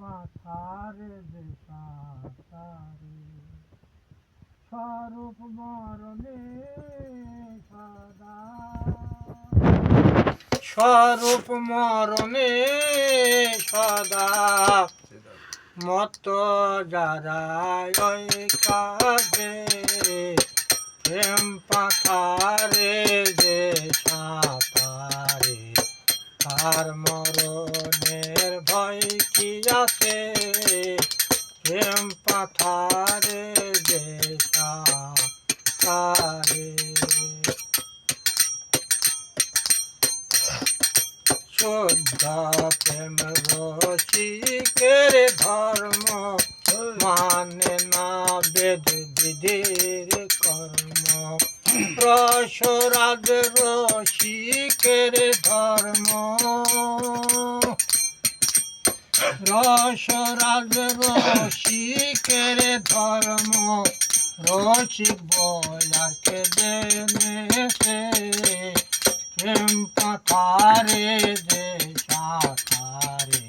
পাথারে যে সাঁতারে স্বরূপ মরণে সদা স্বরূপ মরণে সদা মত যারা কাজে প্রেম পাথারে যে সাঁতারে তার মরণের ভয় কি আছে প্রেম পাথারে যে সাঁতারে শুদ্ধ প্রেম রসিকের ধর্ম মানে না বেদ বিধির কর্ম রসরাজ রসিকের ধর্ম রসরাজ রসিকের ধর্ম রসিক বয়াকে জেনেছে প্রেম পাথারে যে সাঁতারে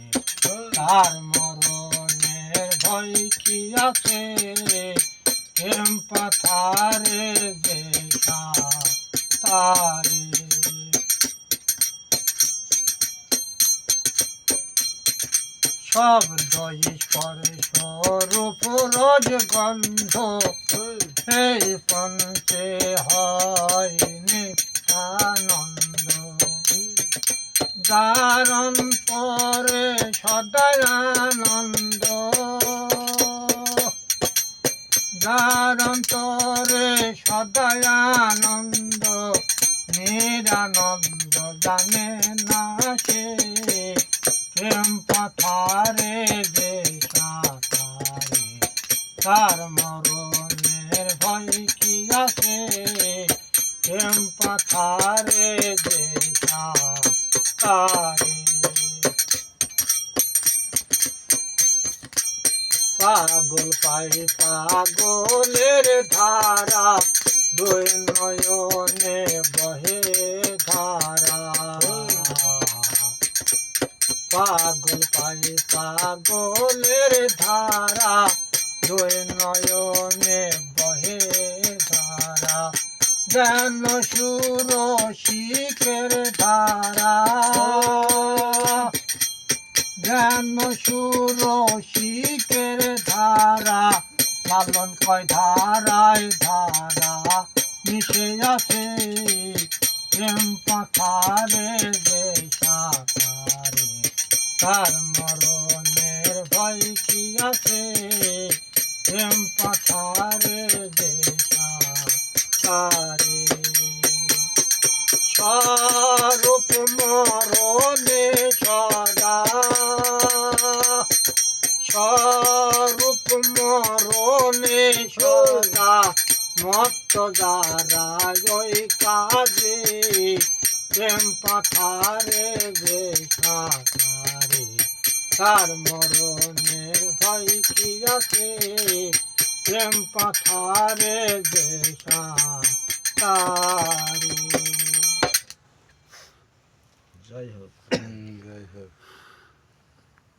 তার মরণের ভয় কি আছে প্রেম পাথারে যে সাঁতারে শব্দ ঈশ্বর স্বরূপ রজগন্ধ সেই পঞ্চে হয় নিত্যানন্দ যার অন্তরে সদয়ানন্দ যার অন্তরে সদয়ানন্দ নিরানন্দ জানে না সে প্রেম পাথারে যে সাঁতারে তার মরণের ভয় কি আছে প্রেম পাথারে যে সাঁতারে পাগল পাই পাগলের ধারা দুই নয়নে বহে ধারা পাগল পাই পাগলের ধারা দুই নয়নে বহে ধারা জ্ঞান সুর শিখের ধারা জ্ঞান সুর শিখের ধারা লালন কয় ধারায় ধারা মিশে আছে প্রেম পাথারে যে সাঁতারে তার মরণের ভয় কি আছে প্রেম পাথারে যে সাঁতারে স্বরূপ মরণে সদা স্বরূপ মরণে সদা মত্ত যারা কাজে প্রেম পাথারে যে সাঁতারে তার মরণের ভয় কি আছে প্রেম পাথারে যে সাঁতারে জয় হোক।